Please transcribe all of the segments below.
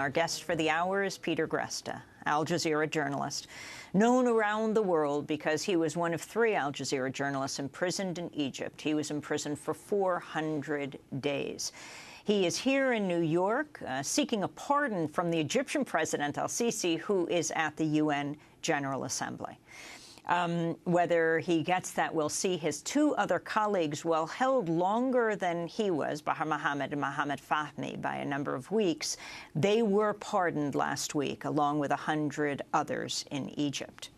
Our guest for the hour is Peter Greste, Al Jazeera journalist, known around the world because he was one of 3 Al Jazeera journalists imprisoned in Egypt. He was imprisoned for 400 days. He is here in New York seeking a pardon from the Egyptian President al-Sisi, who is at the UN General Assembly. Whether he gets that, we'll see. His 2 other colleagues, well, held longer than he was, Bahar Mohammed and Mohammed Fahmy, by a number of weeks. They were pardoned last week, along with 100 others in Egypt.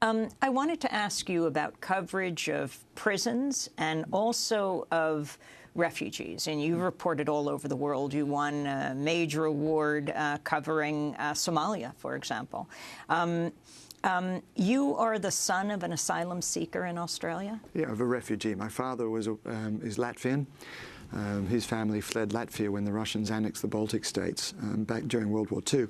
I wanted to ask you about coverage of prisons and also of refugees, and you've reported all over the world. You won a major award covering Somalia, for example. You are the son of an asylum seeker in Australia? Yeah, of a refugee. My father was is Latvian. His family fled Latvia when the Russians annexed the Baltic states back during World War II.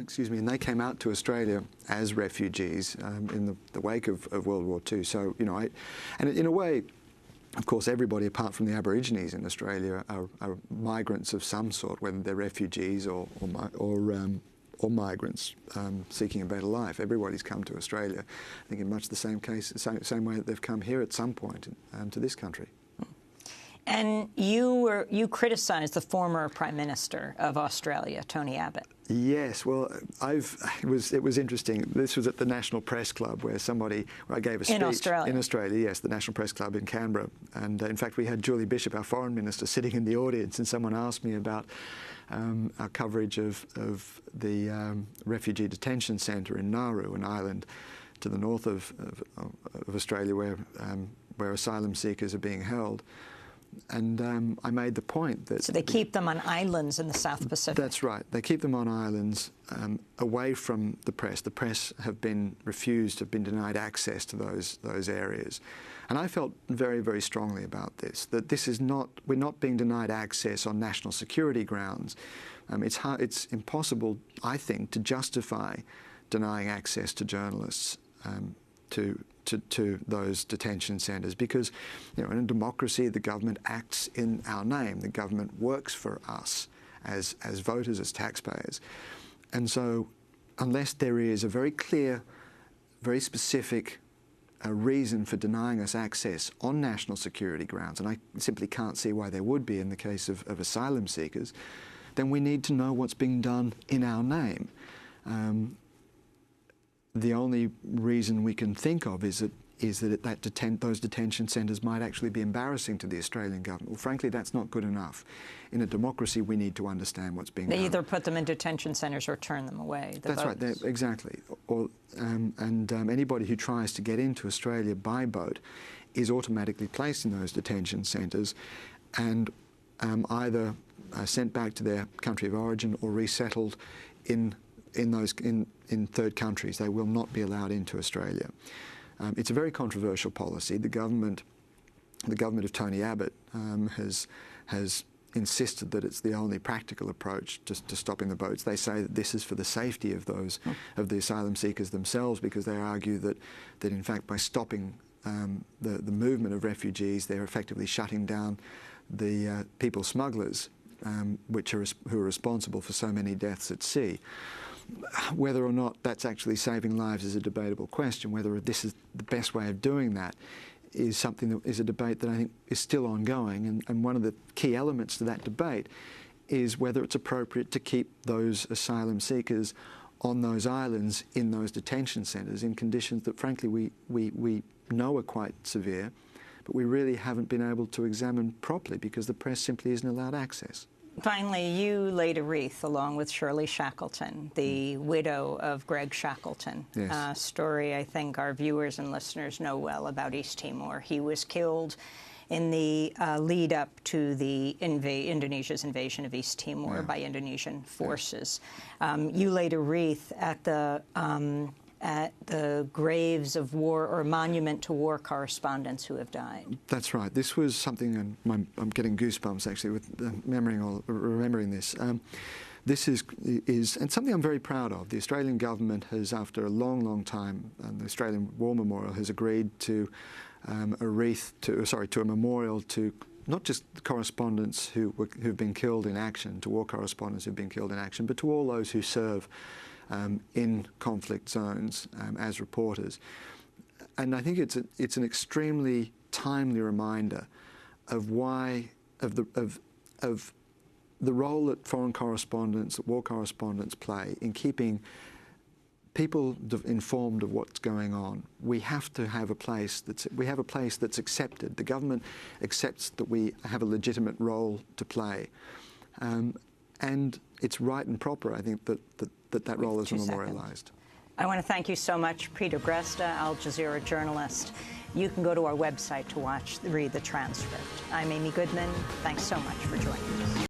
Excuse me, and they came out to Australia as refugees in the wake of World War II. So, you know, and in a way, of course, everybody apart from the Aborigines in Australia are migrants of some sort, whether they're refugees or migrants seeking a better life. Everybody's come to Australia, I think, in much the same case, same way that they've come here at some point to this country. And you criticised the former Prime Minister of Australia, Tony Abbott. Yes, well, it was interesting. This was at the National Press Club where I gave a speech. In Australia? In Australia, yes, the National Press Club in Canberra. And in fact, we had Julie Bishop, our Foreign Minister, sitting in the audience, and someone asked me about our coverage of the Refugee Detention Centre in Nauru, an island to the north of Australia where asylum seekers are being held. And I made the point that... So they keep them on islands in the South Pacific? That's right. They keep them on islands away from the press. The press have been denied access to those areas. And I felt very, very strongly about this, that we're not being denied access on national security grounds. It's impossible, I think, to justify denying access to journalists to those detention centres because, you know, in a democracy, the government acts in our name. The government works for us as voters, as taxpayers. And so unless there is a very clear, very specific reason for denying us access on national security grounds, and I simply can't see why there would be in the case of asylum seekers, then we need to know what's being done in our name. The only reason we can think of is that those detention centres might actually be embarrassing to the Australian government. Well, frankly, that's not good enough. In a democracy, we need to understand what's being done. They either put them in detention centres or turn them away. That's right, exactly. Anybody who tries to get into Australia by boat is automatically placed in those detention centres and either sent back to their country of origin or resettled in third countries. They will not be allowed into Australia. It's a very controversial policy. The government of Tony Abbott has insisted that it's the only practical approach to stopping the boats. They say that this is for the safety of the asylum seekers themselves, because they argue that in fact by stopping the movement of refugees, they're effectively shutting down the people smugglers, who are responsible for so many deaths at sea. Whether or not that's actually saving lives is a debatable question. Whether this is the best way of doing that is something that is a debate that I think is still ongoing. And one of the key elements to that debate is whether it's appropriate to keep those asylum seekers on those islands in those detention centres in conditions that, frankly, we know are quite severe, but we really haven't been able to examine properly because the press simply isn't allowed access. Finally, you laid a wreath along with Shirley Shackleton, the widow of Greg Shackleton. Yes. A story I think our viewers and listeners know well about East Timor. He was killed in the lead up to the Indonesia's invasion of East Timor by Indonesian forces. You laid a wreath at the graves of war, or monument to war correspondents who have died. That's right. This was something, and I'm getting goosebumps actually with remembering this. This is and something I'm very proud of. The Australian government has, after a long, long time, the Australian War Memorial has agreed to a memorial to not just the correspondents who've been killed in action, to war correspondents who've been killed in action, but to all those who serve in conflict zones as reporters. And I think it's an extremely timely reminder of the role that foreign correspondents, that war correspondents play in keeping people informed of what's going on. We have to have a place that's accepted. The government accepts that we have a legitimate role to play, and it's right and proper, I think, that role is memorialised. I want to thank you so much, Peter Greste, Al Jazeera journalist. You can go to our website to read the transcript. I'm Amy Goodman. Thanks so much for joining us.